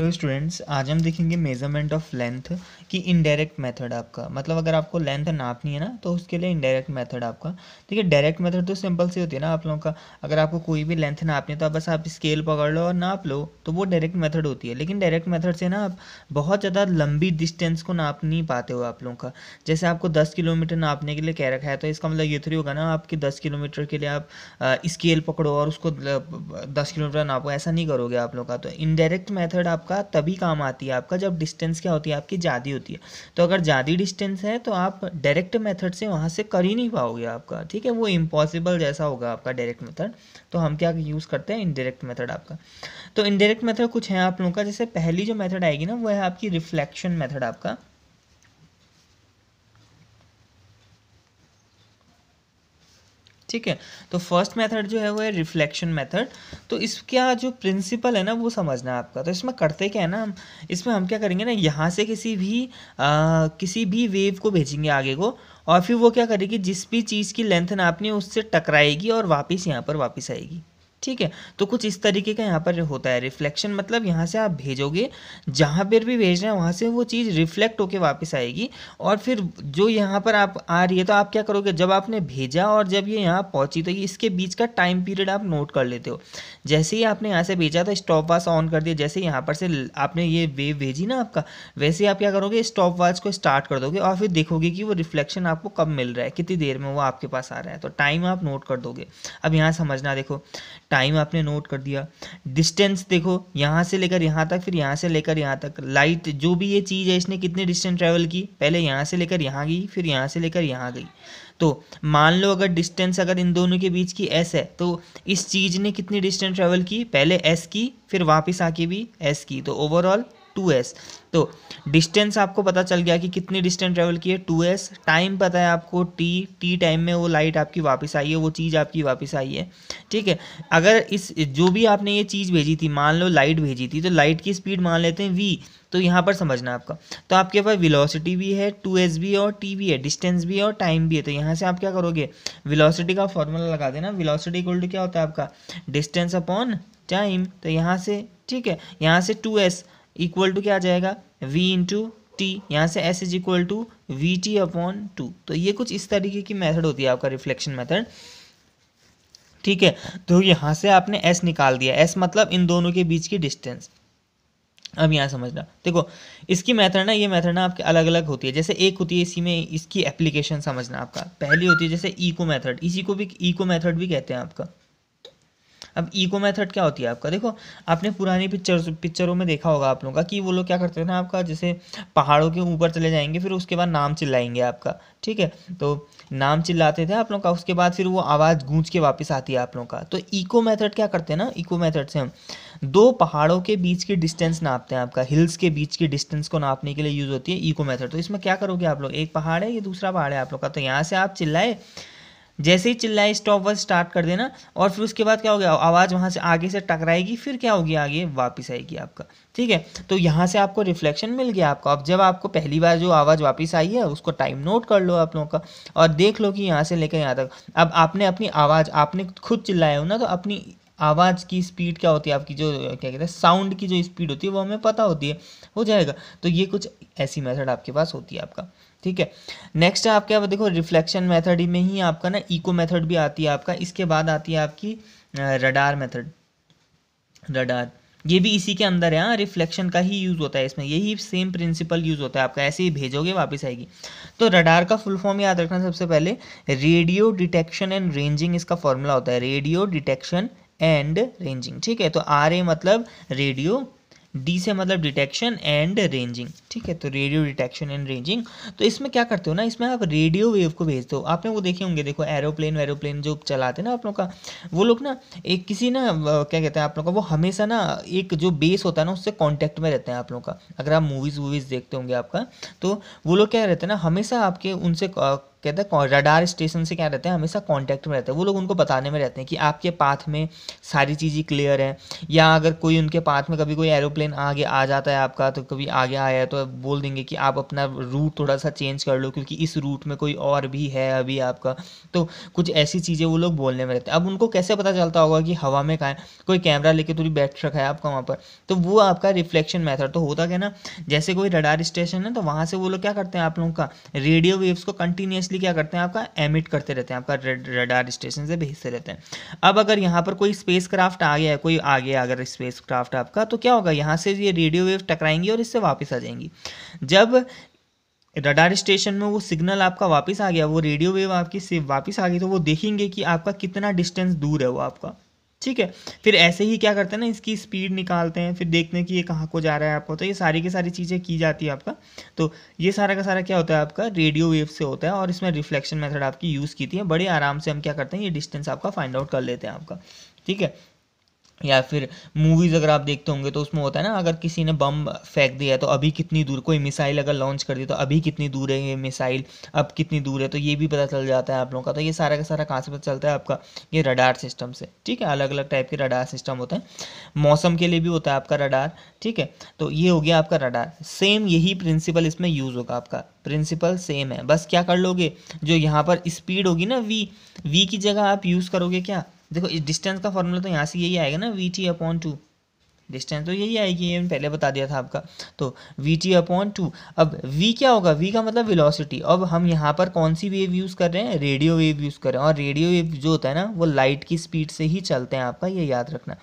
Hello students, आज हम देखेंगे मेजरमेंट ऑफ लेंथ की इनडायरेक्ट मेथड। आपका मतलब अगर आपको लेंथ नापनी है ना तो उसके लिए इनडायरेक्ट मेथड आपका। ठीक है, डायरेक्ट मेथड तो सिंपल सी होती है ना आप लोगों का। अगर आपको कोई भी लेंथ नापनी है तो बस आप स्केल पकड़ लो और नाप लो, तो वो डायरेक्ट मेथड होती है। लेकिन डायरेक्ट मेथड से ना आप बहुत ज़्यादा लंबी डिस्टेंस को नाप नहीं पाते हो आप लोगों का। जैसे आपको 10 किलोमीटर नापने के लिए कह रखा है तो इसका मतलब ये थोड़ी होगा ना आपकी 10 किलोमीटर के लिए आप स्केल पकड़ो और उसको 10 किलोमीटर नापो, ऐसा नहीं करोगे आप लोग का। तो इनडायरेक्ट मेथड आपका तभी काम आती है आपका जब डिस्टेंस क्या होती है आपकी ज़्यादा होती है। तो अगर ज़्यादा डिस्टेंस है तो आप डायरेक्ट मेथड से वहाँ से कर ही नहीं पाओगे आपका। ठीक है, वो इम्पॉसिबल जैसा होगा आपका डायरेक्ट मेथड। तो हम क्या यूज़ करते हैं, इनडायरेक्ट मेथड आपका। तो इनडायरेक्ट मेथड कुछ है आप लोगों का। जैसे पहली जो मेथड आएगी ना वो है आपकी रिफ्लेक्शन मेथड आपका। ठीक है, तो फर्स्ट मेथड जो है वो है रिफ्लेक्शन मेथड। तो इसका जो प्रिंसिपल है ना वो समझना है आपका। तो इसमें करते क्या है ना, हम इसमें हम क्या करेंगे ना, यहाँ से किसी भी वेव को भेजेंगे आगे को, और फिर वो क्या करेगी, जिस भी चीज़ की लेंथ नापनी है उससे टकराएगी और वापस यहाँ पर वापस आएगी। ठीक है, तो कुछ इस तरीके का यहाँ पर होता है रिफ्लेक्शन। मतलब यहाँ से आप भेजोगे, जहाँ पर भी भेज रहे हैं वहाँ से वो चीज़ रिफ्लेक्ट होके वापस आएगी, और फिर जो यहाँ पर आप आ रही है तो आप क्या करोगे, जब आपने भेजा और जब ये यहाँ पहुँची तो ये इसके बीच का टाइम पीरियड आप नोट कर लेते हो। जैसे ही आपने यहाँ से भेजा तो स्टॉप वॉच ऑन कर दिया, जैसे यहाँ पर से आपने ये वेव भेजी ना आपका, वैसे ही आप क्या करोगे, स्टॉप वॉच को स्टार्ट कर दोगे और फिर देखोगे कि वो रिफ्लेक्शन आपको कब मिल रहा है, कितनी देर में वो आपके पास आ रहा है। तो टाइम आप नोट कर दोगे। अब यहाँ समझना, देखो टाइम आपने नोट कर दिया, डिस्टेंस देखो यहाँ से लेकर यहाँ तक, फिर यहाँ से लेकर यहाँ तक, लाइट जो भी ये चीज़ है इसने कितनी डिस्टेंस ट्रैवल की, पहले यहाँ से लेकर यहाँ गई, फिर यहाँ से लेकर यहाँ गई। तो मान लो अगर डिस्टेंस अगर इन दोनों के बीच की एस है तो इस चीज़ ने कितनी डिस्टेंस ट्रैवल की, पहले एस की, फिर वापस आके भी एस की, तो ओवरऑल 2s। तो डिस्टेंस आपको पता चल गया कि कितनी डिस्टेंस ट्रेवल की है, 2s। टाइम पता है आपको, टी टाइम में वो लाइट आपकी वापस आई है, वो चीज़ आपकी वापस आई है। ठीक है, अगर इस जो भी आपने ये चीज़ भेजी थी, मान लो लाइट भेजी थी, तो लाइट की स्पीड मान लेते हैं v। तो यहाँ पर समझना आपका, तो आपके पास वेलोसिटी भी है, 2s भी है और t भी है, डिस्टेंस भी है और टाइम भी है। तो यहाँ से आप क्या करोगे, वेलोसिटी का फॉर्मूला लगा देना। वेलोसिटी इक्वल टू क्या होता है आपका, डिस्टेंस अपॉन टाइम। तो यहाँ से ठीक है, यहाँ से 2s इक्वल टू क्या आ जाएगा, v इंटू टी। यहाँ से s is equal to v t upon 2। तो ये कुछ इस तरीके की मेथड होती है आपका रिफ्लेक्शन मेथड। ठीक है, तो यहाँ से आपने s निकाल दिया, s मतलब इन दोनों के बीच की डिस्टेंस। अब यहाँ समझना, देखो इसकी मेथड ना, ये मेथड ना आपके अलग अलग होती है। जैसे एक होती है, इसी में इसकी एप्लीकेशन समझना आपका। पहली होती है जैसे इको मेथड, इसी को भी इको मेथड भी कहते हैं आपका। अब इको मेथड क्या होती है आपका, देखो आपने पुरानी पिक्चरों में देखा होगा आप लोगों का कि वो लोग क्या करते थे ना आपका, जैसे पहाड़ों के ऊपर चले जाएंगे, फिर उसके बाद नाम चिल्लाएंगे आपका। ठीक है, तो नाम चिल्लाते थे आप लोग का, उसके बाद फिर वो आवाज़ गूंज के वापस आती है आप लोगों का। तो इको मेथड क्या करते हैं ना, इको मेथड से हम दो पहाड़ों के बीच की डिस्टेंस नापते हैं आपका। हिल्स के बीच की डिस्टेंस को नापने के लिए यूज़ होती है इको मेथड। तो इसमें क्या करोगे आप लोग, एक पहाड़ है, ये दूसरा पहाड़ है आप लोग का, तो यहाँ से आप चिल्लाए, जैसे ही चिल्लाए स्टॉप वर्ड स्टार्ट कर देना, और फिर उसके बाद क्या हो गया, आवाज़ वहाँ से आगे से टकराएगी, फिर क्या होगी, आगे वापस आएगी आपका। ठीक है, तो यहाँ से आपको रिफ्लेक्शन मिल गया आपको। अब जब आपको पहली बार जो आवाज़ वापस आई है उसको टाइम नोट कर लो आप लोगों का, और देख लो कि यहाँ से लेकर यहाँ तक। अब आपने अपनी आवाज़, आपने खुद चिल्लाया हो ना, तो अपनी आवाज़ की स्पीड क्या होती है आपकी, जो क्या कहते हैं साउंड की जो स्पीड होती है वो हमें पता होती है, हो जाएगा। तो ये कुछ ऐसी मेथड आपके पास होती है आपका। ठीक है, नेक्स्ट है आपके, अब देखो रिफ्लेक्शन मेथड में ही आपका ना इको मेथड भी आती है आपका। इसके बाद आती है आपकी रडार मेथड। रडार ये भी इसी के अंदर है, हाँ रिफ्लेक्शन का ही यूज़ होता है इसमें, यही सेम प्रिंसिपल यूज़ होता है आपका। ऐसे ही भेजोगे वापस आएगी। तो रडार का फुल फॉर्म याद रखना सबसे पहले, रेडियो डिटेक्शन एंड रेंजिंग इसका फॉर्मूला होता है, रेडियो डिटेक्शन एंड रेंजिंग। ठीक है, तो आर ए मतलब रेडियो, डी से मतलब डिटेक्शन एंड रेंजिंग। ठीक है, तो रेडियो डिटेक्शन एंड रेंजिंग। तो इसमें क्या करते हो ना, इसमें आप रेडियो वेव को भेजते हो। आपने वो देखे होंगे, देखो एरोप्लेन जो चलाते हैं ना आप लोग का, वो लोग ना एक किसी ना क्या कहते हैं आप लोग का, वो हमेशा ना एक जो बेस होता है ना उससे कांटेक्ट में रहते हैं आप लोग का। अगर आप मूवीज़ देखते होंगे आपका, तो वो लोग क्या रहते हैं ना, हमेशा आपके उनसे कहते हैं रडार स्टेशन से क्या रहते हैं, हमेशा कांटेक्ट में रहते हैं। वो लोग उनको बताने में रहते हैं कि आपके पाथ में सारी चीज़ें क्लियर है, या अगर कोई उनके पाथ में कभी कोई एरोप्लेन आगे आ जाता है आपका, तो कभी आगे आया है तो बोल देंगे कि आप अपना रूट थोड़ा सा चेंज कर लो क्योंकि इस रूट में कोई और भी है अभी आपका। तो कुछ ऐसी चीज़ें वो लोग बोलने में रहते हैं। अब उनको कैसे पता चलता होगा कि हवा में कहाँ है, कोई कैमरा लेके थोड़ी बैठ रखा है आपका वहाँ पर, तो वो आपका रिफ्लेक्शन मेथड। तो होता क्या ना, जैसे कोई रडार स्टेशन है तो वहाँ से वो लोग क्या करते हैं, आप लोगों का रेडियो वेव्स को कंटिन्यूसली क्या करते हैं, आपका एमिट करते रहते हैं, आपका रडार स्टेशन से भेजते रहते हैं। अब अगर यहाँ पर कोई स्पेस क्राफ्ट आ गया है, कोई आ गया अगर स्पेस क्राफ्ट आपका, तो क्या होगा, यहाँ से ये रेडियो वेव टकराएंगी और इससे वापस आ जाएंगी। जब रडार स्टेशन में वो सिग्नल आपका वापस आ गया, वो रेडियो वेव आपकी से वापस आ गई, तो वो देखेंगे कि आपका कितना डिस्टेंस दूर है वो आपका। ठीक है, फिर ऐसे ही क्या करते हैं ना, इसकी स्पीड निकालते हैं, फिर देखते हैं कि ये कहाँ को जा रहा है आपको। तो ये सारी की सारी चीज़ें की जाती है आपका। तो ये सारा का सारा क्या होता है, आपका रेडियो वेव से होता है, और इसमें रिफ्लेक्शन मेथड आपकी यूज़ की थी है। बड़े आराम से हम क्या करते हैं, ये डिस्टेंस आपका फाइंड आउट कर लेते हैं आपका। ठीक है, या फिर मूवीज़ अगर आप देखते होंगे तो उसमें होता है ना, अगर किसी ने बम फेंक दिया है तो अभी कितनी दूर, कोई मिसाइल अगर लॉन्च कर दी तो अभी कितनी दूर है ये मिसाइल, अब कितनी दूर है, तो ये भी पता चल जाता है आप लोगों का। तो ये सारा का सारा कहाँ से पता चलता है आपका, ये रडार सिस्टम से। ठीक है, अलग अलग टाइप के रडार सिस्टम होते हैं, मौसम के लिए भी होता है आपका रडार। ठीक है, तो ये हो गया आपका रडार। सेम यही प्रिंसिपल इसमें यूज़ होगा, आपका प्रिंसिपल सेम है, बस क्या कर लोगे, जो यहाँ पर स्पीड होगी ना वी की जगह आप यूज़ करोगे क्या, देखो इस डिस्टेंस का फॉर्मूला तो यहाँ से यही आएगा ना, VT/2। डिस्टेंस तो यही आएगी, ये मैंने पहले बता दिया था आपका। तो VT/2। अब V क्या होगा, V का मतलब वेलोसिटी। अब हम यहाँ पर कौन सी वेव यूज़ कर रहे हैं, रेडियो वेव यूज़ कर रहे हैं, और रेडियो वेव जो होता है ना वो लाइट की स्पीड से ही चलते हैं आपका, ये याद रखना।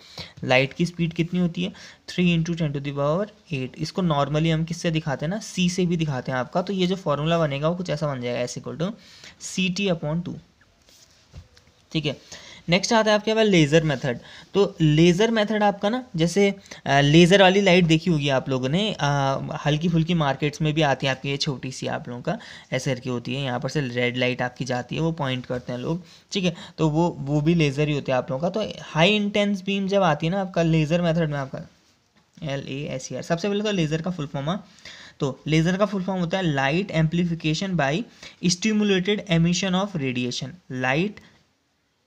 लाइट की स्पीड कितनी होती है, 3 × 10⁸। इसको नॉर्मली हम किससे दिखाते हैं ना, C से भी दिखाते हैं आपका। तो ये जो फॉर्मूला बनेगा वो कुछ ऐसा बन जाएगा, S=CT/2। ठीक है, नेक्स्ट आता है आपके पास लेज़र मेथड। तो लेज़र मेथड आपका ना, जैसे लेज़र वाली लाइट देखी होगी आप लोगों ने, हल्की फुल्की मार्केट्स में भी आती है आपकी, ये छोटी सी आप लोगों का ऐसे करके होती है, यहाँ पर से रेड लाइट आपकी जाती है, वो पॉइंट करते हैं लोग। ठीक है, तो वो भी लेज़र ही होते हैं आप लोगों का। तो हाई इंटेंस बीम जब आती है ना आपका लेज़र मेथड में, आपका LASER। सबसे पहले तो लेज़र का फुल फॉर्म है, तो लेज़र का फुल फॉर्म होता है light amplification by stimulated emission of radiation. Light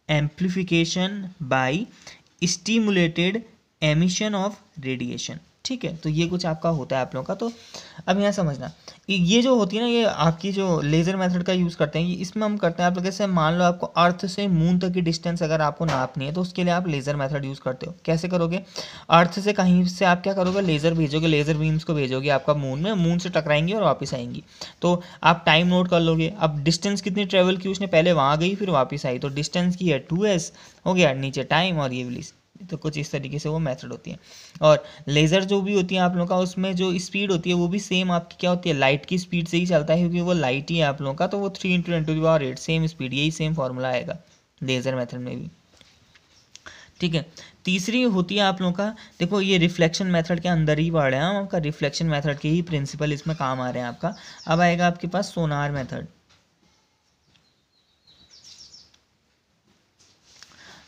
amplification by stimulated emission of radiation. ठीक है, तो ये कुछ आपका होता है आप लोगों का। तो अब यहाँ समझना, ये जो होती है ना, ये आपकी जो लेज़र मेथड का यूज़ करते हैं, ये इसमें हम करते हैं आप लोग जैसे, मान लो आपको अर्थ से मून तक की डिस्टेंस अगर आपको नापनी है तो उसके लिए आप लेज़र मेथड यूज़ करते हो। कैसे करोगे, अर्थ से कहीं से आप क्या करोगे, लेज़र भेजोगे, लेज़र बीम्स को भेजोगे आपका मून में, मून से टकराएंगी और वापस आएंगी। तो आप टाइम नोट कर लोगे, अब डिस्टेंस कितनी ट्रेवल की उसने, पहले वहाँ गई फिर वापस आई, तो डिस्टेंस की है 2s हो गया, नीचे टाइम और ये वाली। तो कुछ इस तरीके से वो मेथड होती है। और लेज़र जो भी होती है आप लोगों का, उसमें जो स्पीड होती है वो भी सेम आपकी क्या होती है, लाइट की स्पीड से ही चलता है, क्योंकि वो लाइट ही है आप लोगों का। तो वो 3 × 10⁸ सेम स्पीड, यही सेम फार्मूला आएगा लेज़र मेथड में भी। ठीक है, तीसरी होती है आप लोगों का, देखो ये रिफ्लेक्शन मेथड के अंदर ही पढ़ रहे हैं हम, आपका रिफ्लेक्शन मेथड के ही प्रिंसिपल इसमें काम आ रहे हैं आपका। अब आएगा आपके पास सोनार मेथड।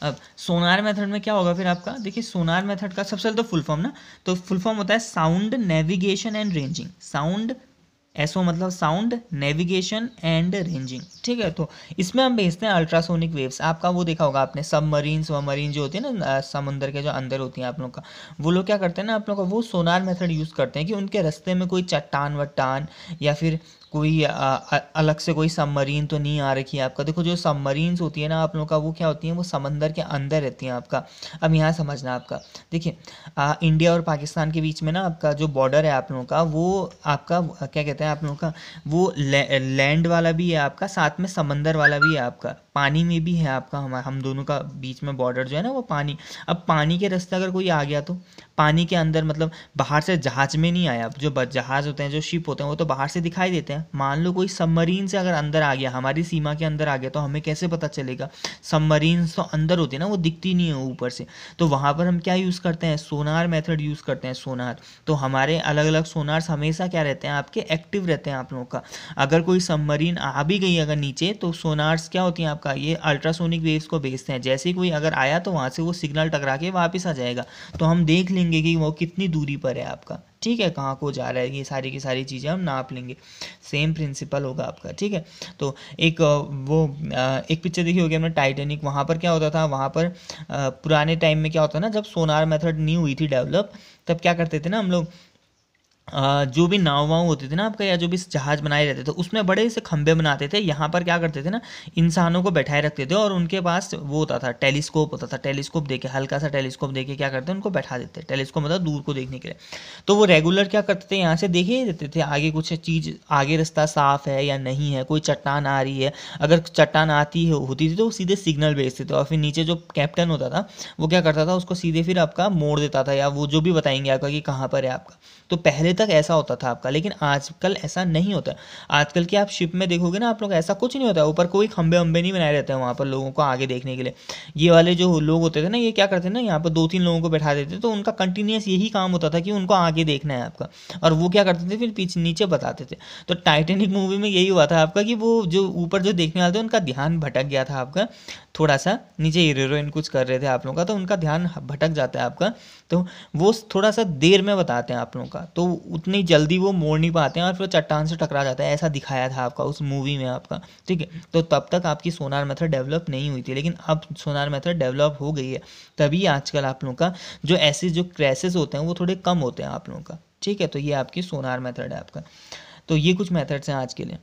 अब सोनार मेथड में क्या होगा फिर आपका, देखिए सोनार मेथड का सबसे पहले तो फुल फॉर्म ना, तो फुल फॉर्म होता है sound navigation and ranging. Sound, SO मतलब साउंड, नेविगेशन एंड रेंजिंग। ठीक है, तो इसमें हम भेजते हैं अल्ट्रासोनिक वेव्स। आपका वो देखा होगा आपने, सबमरीन जो होती है ना, समुंदर के जो अंदर होती हैं आप लोग का, वो लोग क्या करते हैं ना आप लोग का, वो सोनार मेथड यूज़ करते हैं कि उनके रास्ते में कोई चट्टान वट्टान या फिर कोई अलग से कोई सबमरीन तो नहीं आ रखी है आपका। देखो जो सबमरीन्स होती है ना आप लोगों का, वो क्या होती हैं, वो समंदर के अंदर रहती हैं आपका। अब यहाँ समझना आपका, देखिए इंडिया और पाकिस्तान के बीच में ना आपका जो बॉर्डर है आप लोगों का, वो आपका क्या कहते हैं आप लोगों का, वो लैंड वाला भी है आपका, साथ में समंदर वाला भी है आपका, पानी में भी है आपका। हम दोनों का बीच में बॉर्डर जो है ना वो पानी। अब पानी के रास्ते अगर कोई आ गया तो पानी के अंदर, मतलब बाहर से जहाज में नहीं आया, जो जहाज होते हैं, जो शिप होते हैं, वो तो बाहर से दिखाई देते हैं। मान लो कोई सबमरीन से अगर अंदर आ गया, हमारी सीमा के अंदर आ गया, तो हमें कैसे पता चलेगा, सबमरीन तो अंदर होती है ना, वो दिखती नहीं है ऊपर से। तो वहाँ पर हम क्या यूज़ करते हैं, सोनार मेथड यूज़ करते हैं, सोनार। तो हमारे अलग अलग सोनार्स हमेशा क्या रहते हैं आपके, एक्टिव रहते हैं आप लोगों का। अगर कोई सबमरीन आ भी गई अगर नीचे, तो सोनार्स क्या होती हैं आपका, ये अल्ट्रासोनिक वेव्स को भेजते हैं। जैसे ही कोई अगर आया तो वहाँ से वो सिग्नल टकरा के वापस आ जाएगा, तो हम देख लेंगे कि वो कितनी दूरी पर है आपका। ठीक है, कहाँ को जा रहा है, ये सारी की सारी चीज़ें हम नाप लेंगे। सेम प्रिंसिपल होगा आपका। ठीक है, तो एक पिक्चर देखी होगी हमने, टाइटैनिक। वहाँ पर क्या होता था, वहाँ पर पुराने टाइम में क्या होता ना, जब सोनार मेथड नहीं हुई थी डेवलप, तब क्या करते थे ना हम लोग, जो भी नाव वाव होती थी ना आपका, या जो भी जहाज बनाए रहते थे, उसमें बड़े से खंभे बनाते थे। यहाँ पर क्या करते थे ना, इंसानों को बैठाए रखते थे और उनके पास वो होता था, टेलीस्कोप होता था। टेलीस्कोप देके, हल्का सा टेलीस्कोप देके क्या करते हैं, उनको बैठा देते हैं। टेलीस्कोप मतलब दूर को देखने के लिए। तो वो रेगुलर क्या करते थे, यहाँ से देखे ही देते थे आगे कुछ चीज़, आगे रास्ता साफ है या नहीं है, कोई चट्टान आ रही है। अगर चट्टान आती होती थी तो वो सीधे सिग्नल भेजते थे, और फिर नीचे जो कैप्टन होता था वो क्या करता था, उसको सीधे फिर आपका मोड़ देता था, या वो जो भी बताएंगे आपका कि कहाँ पर है आपका। तो पहले तक ऐसा होता था आपका, लेकिन आजकल ऐसा नहीं होता। आजकल की आप शिप में देखोगे ना आप लोग, ऐसा कुछ नहीं होता, ऊपर कोई खंबे वंबे नहीं बनाए रहते हैं वहाँ पर लोगों को आगे देखने के लिए। ये वाले जो लोग होते थे ना, ये क्या करते थे ना, यहाँ पर 2-3 लोगों को बैठा देते, तो उनका कंटिन्यूस यही काम होता था कि उनको आगे देखना है आपका, और वो क्या करते थे फिर पीछे नीचे बताते थे। तो टाइटैनिक मूवी में यही हुआ था आपका, कि वो जो ऊपर जो देखने वाले थे उनका ध्यान भटक गया था आपका थोड़ा सा। नीचे हीरोइन कुछ कर रहे थे आप लोगों का, तो उनका ध्यान भटक जाता है आपका। तो वो थोड़ा सा देर में बताते हैं आप लोगों का, तो उतनी जल्दी वो मोड़ नहीं पाते हैं, और फिर चट्टान से टकरा जाता है। ऐसा दिखाया था आपका उस मूवी में आपका, ठीक है। तो तब तक आपकी सोनार मेथड डेवलप नहीं हुई थी, लेकिन अब सोनार मेथड डेवलप हो गई है, तभी आजकल आप लोगों का जो ऐसे जो क्रैशेस होते हैं वो थोड़े कम होते हैं आप लोगों का, ठीक है। तो ये आपकी सोनार मेथड है आपका। तो ये कुछ मेथड्स हैं आज के लिए।